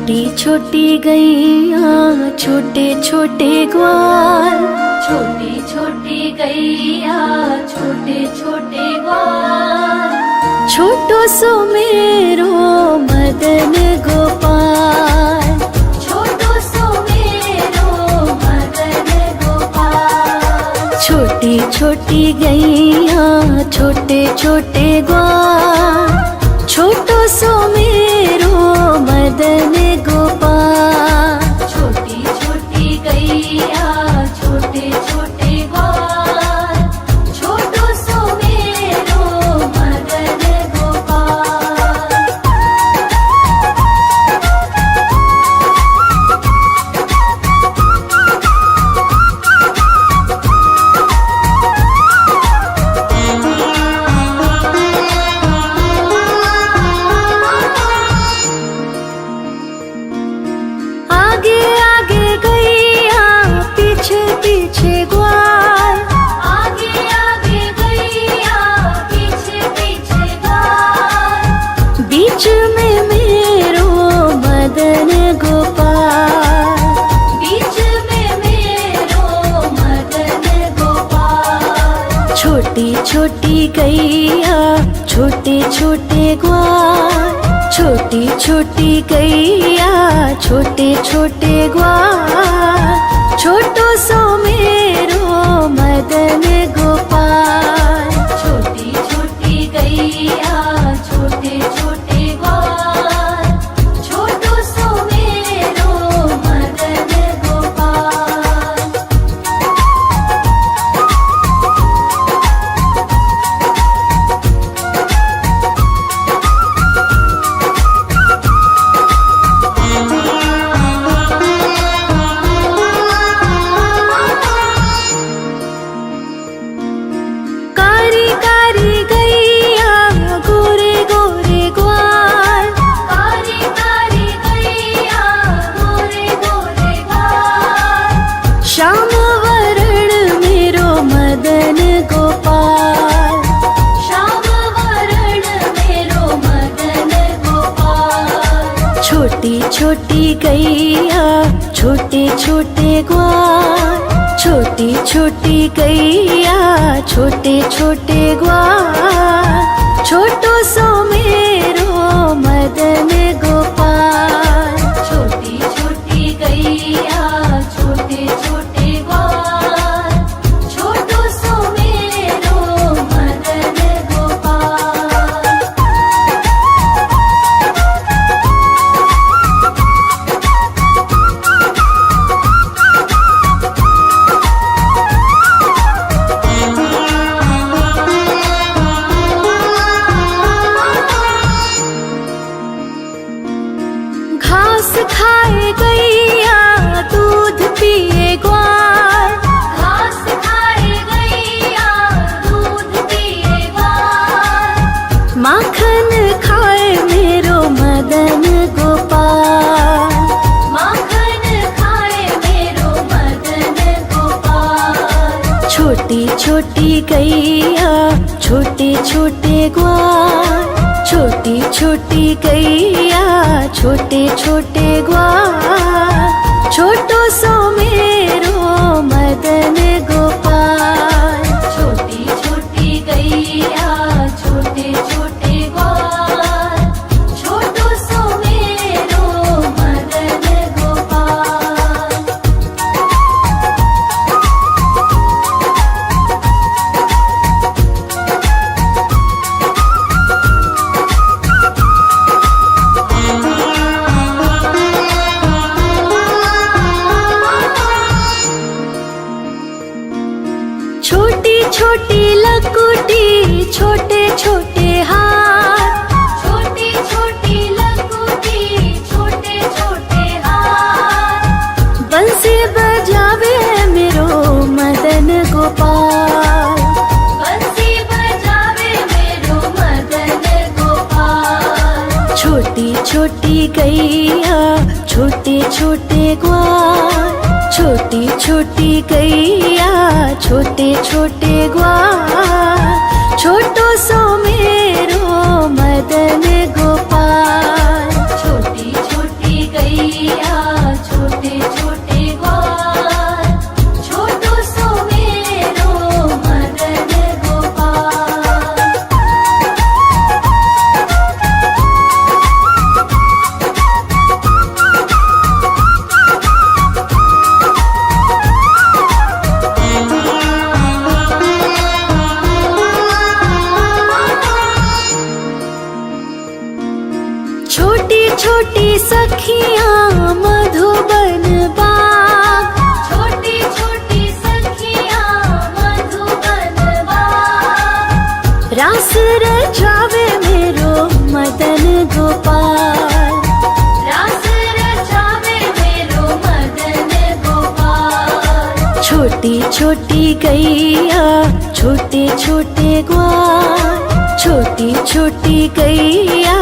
छोटी छोटी गैया छोटे छोटे ग्वाल, छोटी छोटी गैया छोटे छोटे ग्वाल, छोटो सो मेरो मदन गोपाल, छोटो सो मेरो मदन गोपाल। छोटी छोटी गैया छोटे छोटे ग्वाल, छोटो सो मेरो मदन गोपाल। छोटी छोटी गैया छोटे छोटे ग्वाल, छोटो सो मेरो मदन गोपाल। आगे आगे गैया पीछे पीछे ग्वाल, आगे आगे गैया पीछे पीछे ग्वाल, बीच में मेरो मदन गोपाल। बीच में मेरो मदन गोपाल। छोटी छोटी गैया छोटे छोटे ग्वाल, छोटी छोटी गैया छोटे छोटे ग्वाल, छोटो सो मेरो मदन गोपाल। छोटी छोटी गैया छोटे छोटे ग्वाल, छोटो सो मेरो मदन गोपाल। कारी कारी गैया गोरे गोरे ग्वाल, कारी कारी गैया गोरे गोरे ग्वाल, श्याम वरण मेरो मदन गोपाल। श्याम वरण मेरो मदन गोपाल। छोटी छोटी गैया छोटे छोटे ग्वाल, छोटी छोटी गैया छोटे छोटे ग्वाल, छोटो सो मेरो मदन गोपाल। छोटी छोटी गैया छोटे छोटे ग्वाल, छोटो सो मेरो मदन गोपाल। घास खाए गैया दूध पिए ग्वाल, घास खाए गैया दूध पिए ग्वाल, माखन खाए मेरो मदन गोपाल। माखन खाए मेरो मदन गोपाल। छोटी छोटी गैया छोटे छोटे ग्वाल, छोटी छोटी गैया छोटे छोटे ग्वाल, छोटो सो मेरो मदन गोपाल। छोटी छोटी गैया छोटे छोटे ग्वाल, छोटो सो मेरो मदन गोपाल। छोटी छोटी लकुटी छोटे छोटे हाथ, छोटी छोटी लकुटी छोटे छोटे हाथ, बंसी बजावे मेरो मदन गोपाल। बंसी बजावे मेरो मदन गोपाल। छोटी छोटी गैया छोटे छोटे ग्वाल, छोटी छोटी गैया छोटे छोटे ग्वाल, छोटो सो मेरो मदन गोपाल। छोटी छोटी गैया रास रचावे मेरो मदन गोपाल। रास रचावे मेरो मदन गोपाल। छोटी छोटी गैया छोटे छोटे ग्वाल, छोटी छोटी गैया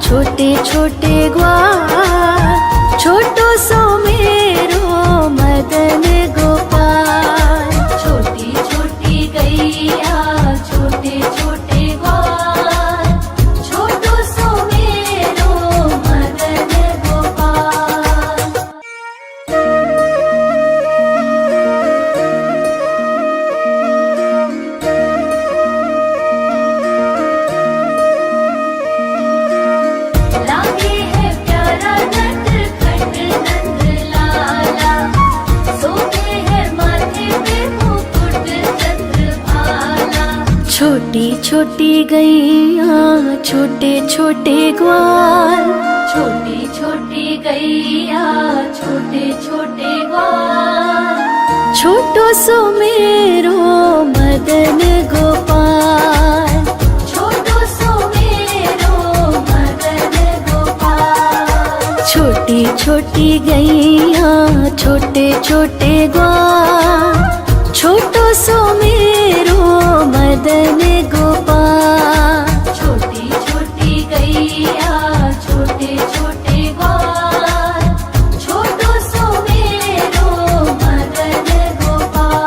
छोटे छोटे ग्वाल, छोटो सो मेरो मदन गोपाल। छोटी छोटी गैया छोटे छोटे ग्वाल, छोटो सो मेरो मदन गोपाल। लागे है प्यारा नटखट नंद लाला, सोते है माथे पे मुकुट चंद्रभाला। छोटी छोटी गैया छोटे छोटे ग्वाल, छोटी छोटी गैया छोटे छोटे ग्वाल, छोटो सो मेरो मदन गोपाल। छोटो सो मेरो मदन गोपाल। छोटी छोटी गैया छोटे छोटे ग्वाल, छोटो सो मेरो मदन गोपाल। छोटी छोटी गैया छोटे छोटे ग्वाल, छोटो सो मेरो मदन गोपाल।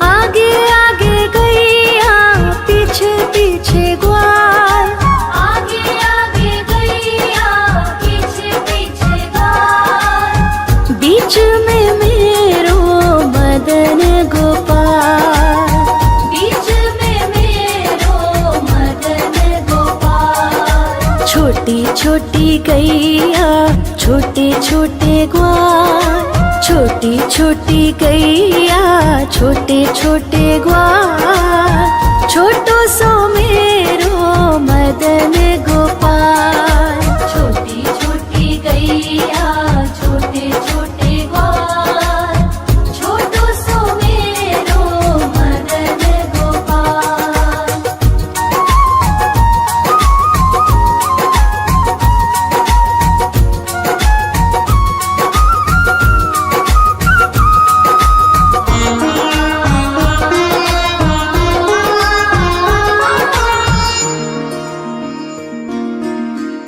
आगे आगे गैया पीछे पीछे ग्वाल, आगे आगे गैया पीछे पीछे ग्वाल, बीच में मेरो मदन गोपाल। बीच में मेरो मदन गोपाल। छोटी छोटी गैया छोटे छोटे ग्वाल, छोटी छोटी गैया छोटे छोटे ग्वाल, छोटो सो मेरो मदन गोपाल। छोटी छोटी गैया छोटे छोटे ग्वाल, छोटो सो मेरो मदन गोपाल।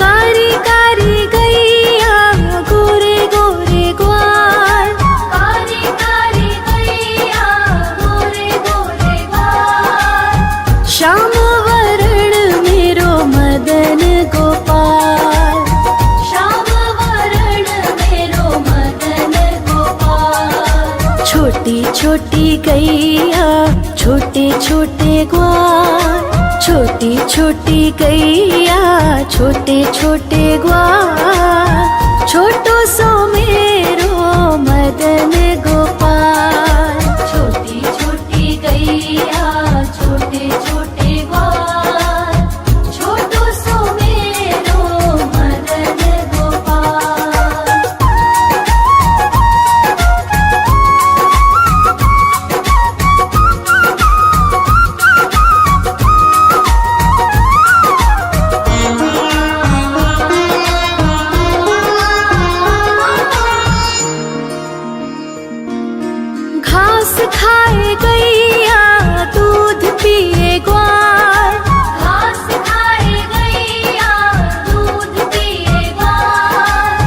कारी कारी गैया गोरे गोरे ग्वाल, कारी कारी गैया गोरे गोरे ग्वाल, श्याम वरण मेरो मदन गोपाल। श्याम वरण मेरो मदन गोपाल। छोटी छोटी गैया छोटे छोटे ग्वाल, छोटी छोटी गैया छोटे छोटे ग्वाल, छोटो सो मेरो मदन गोपाल। छोटी छोटी गैया छोटे छोटे ग्वाल, छोटो सो मेरो मदन गोपाल। घास खाए गैया दूध पिए ग्वाल, घास खाए गैया दूध पिए ग्वाल,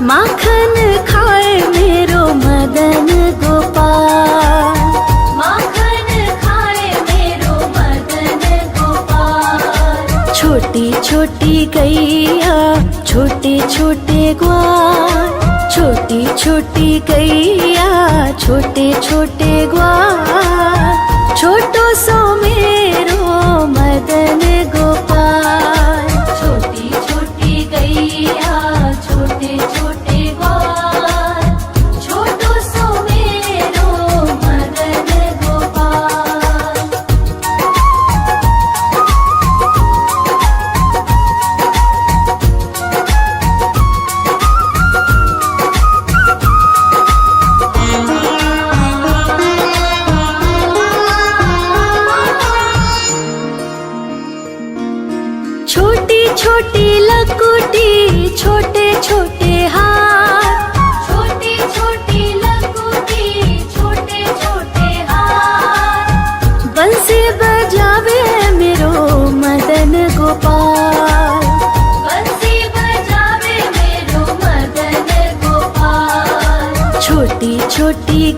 माखन खाए मेरो मदन गोपाल। माखन खाए मेरो मदन गोपाल। छोटी छोटी गैया छोटे छोटे ग्वाल, छोटी छोटी गैया छोटे छोटे ग्वाल, छोटो सो मेरो मदन गोपाल। छोटी छोटी गैया छोटे छोटे ग्वाल, छोटो सो मेरो मदन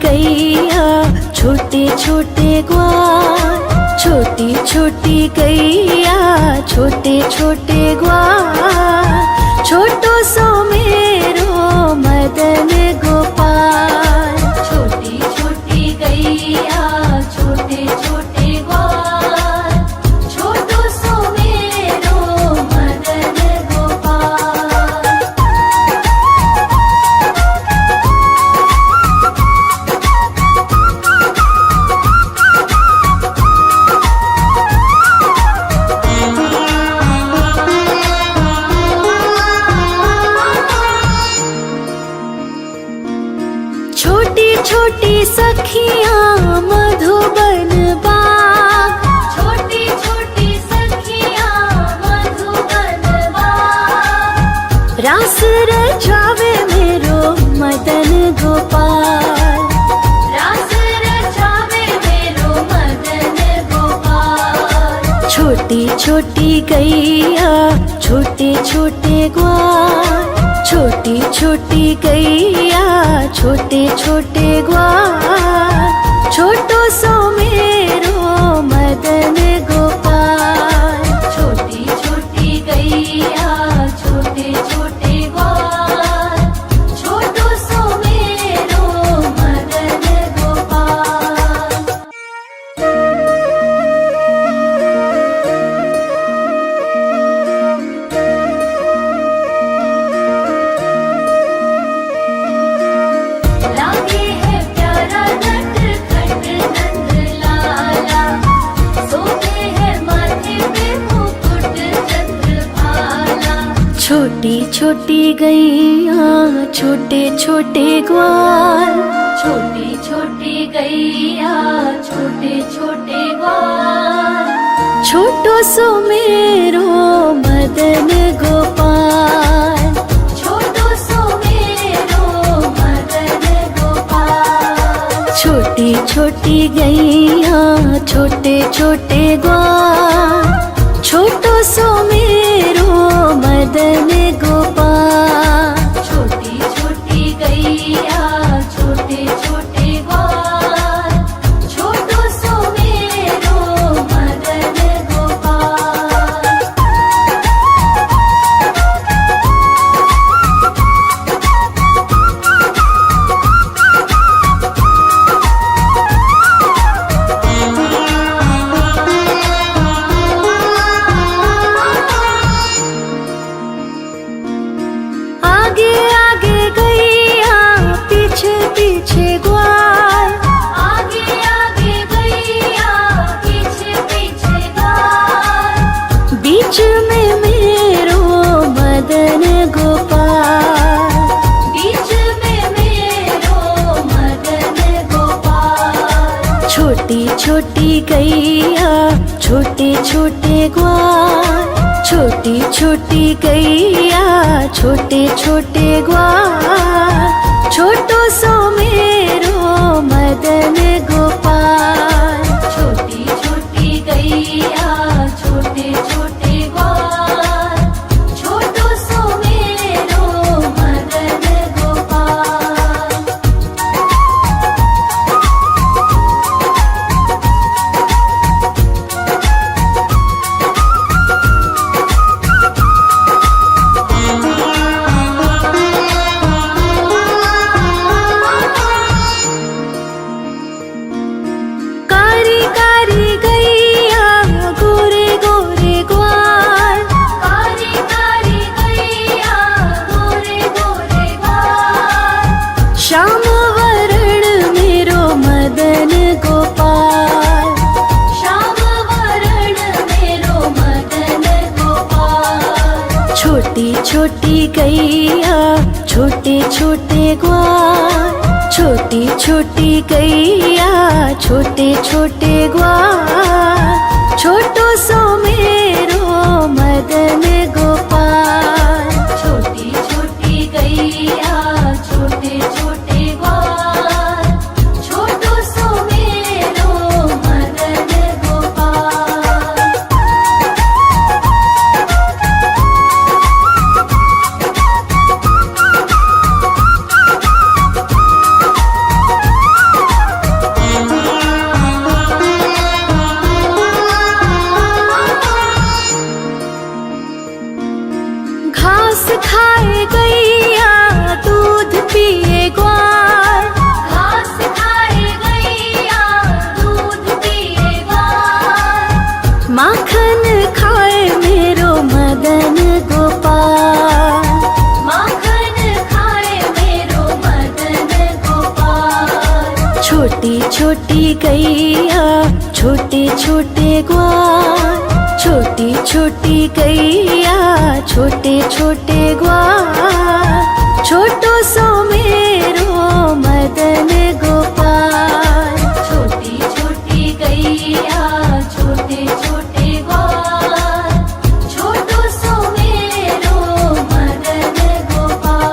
गैया छोटे छोटे ग्वाल, छोटी छोटी गैया छोटे छोटे ग्वाल, छोटो सो मेरो मदन गोपाल। छोटी छोटी गैया छोटे छोटे ग्वाल, छोटो सो मेरो मदन गोपाल। छोटी छोटी सखियाँ मधुबन बाग, छोटी छोटी सखियाँ मधुबन बाग, रास रचावे मेरो मदन गोपाल। रास रचावे मेरो मदन गोपाल। छोटी छोटी गैया छोटे छोटे ग्वाल, छोटी छोटी गैया छोटे छोटे ग्वाल, छोटो सो मेरो मदन गोपाल। छोटी छोटी गैया छोटे छोटे ग्वाल, छोटो सो मेरो मदन गोपाल। लागे है प्यारा नटखट नंद लाला, सोते है माथे पे मुकुट चंद्रभाला। छोटी छोटी गैया छोटे छोटे ग्वाल, छोटी छोटी गैया छोटे छोटे ग्वाल, छोटो सो मेरो मदन गोपाल। छोटो सो मेरो मदन गोपाल। छोटी छोटी गैया छोटे छोटे ग्वाल, छोटो सो मेरो मदन गोपाल। छोटी छोटी गैया छोटे छोटे ग्वाल, छोटो सो मेरो मदन गोपाल। आगे आगे गैया पीछे पीछे ग्वाल, आगे आगे गैया पीछे पीछे ग्वाल, बीच में मेरो मदन गोपाल। बीच में मेरो मदन गोपाल। छोटी छोटी गैया छोटे छोटे ग्वाल, छोटी छोटी गैया छोटे छोटे ग्वाल, छोटो सो मेरो मदन गोपाल। छोटी छोटी गैया छोटे छोटे ग्वाल, छोटो सो मेरो मदन गोपाल। कारी कारी गैया गोरे गोरे ग्वाल, कारी कारी गैया गोरे गोरे ग्वाल, श्याम वरण मेरो मदन गोपाल। श्याम वरण मेरो मदन गोपाल। छोटी छोटी गैया छोटे छोटे ग्वाल, छोटी छोटी गैया छोटे छोटे ग्वाल, छोटो सो मेरो मदन गोपाल। छोटी छोटी गैया छोटे छोटे ग्वाल, छोटो सो मेरो मदन गोपाल। छोटी छोटी गैया छोटे छोटे ग्वाल, छोटी छोटी गैया छोटे छोटे ग्वाल, छोटो सो मेरो मदन गोपाल। छोटी छोटी गैया छोटे छोटे ग्वाल, छोटो सो मेरो मदन गोपाल।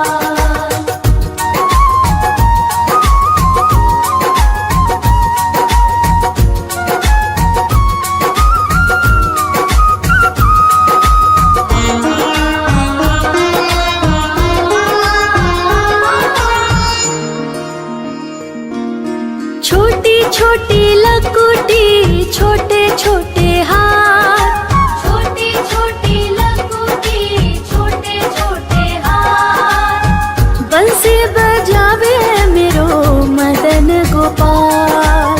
छोटी छोटी लकुटी छोटे छोटे हाथ, छोटी छोटी लकुटी छोटे छोटे हाथ, बंसी बजावे मेरो मदन गोपाल।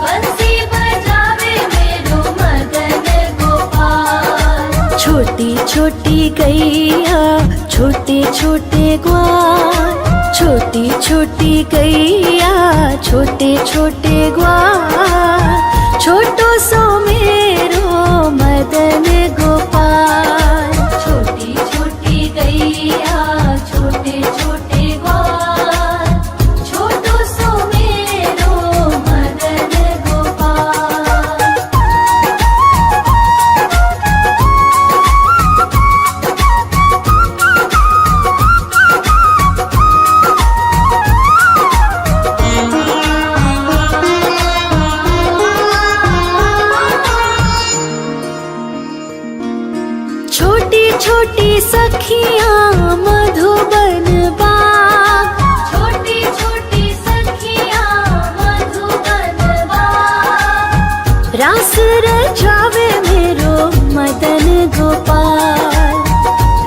बंसी बजावे मेरो मदन गोपाल। छोटी छोटी गैया छोटे छोटे ग्वाल, छोटी छोटी गैया छोटे छोटे ग्वाल, छोटो सो मेरो मदन गोपाल। छोटी छोटी गैया छोटे छोटे ग्वाल, छोटो सो मेरो मदन गोपाल। छोटी छोटी सखियाँ मधुबन बाग, छोटी छोटी सखियाँ मधुबन बाग, रास रचावे मेरो मदन गोपाल।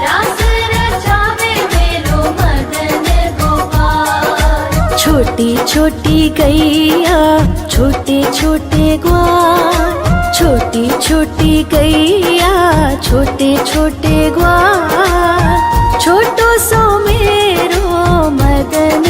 रास रचावे मेरो मदन गोपाल। छोटी छोटी गैया छोटे छोटे ग्वाल, छोटी छोटी गैया छोटे छोटे ग्वाल, छोटो सो मेरो मदन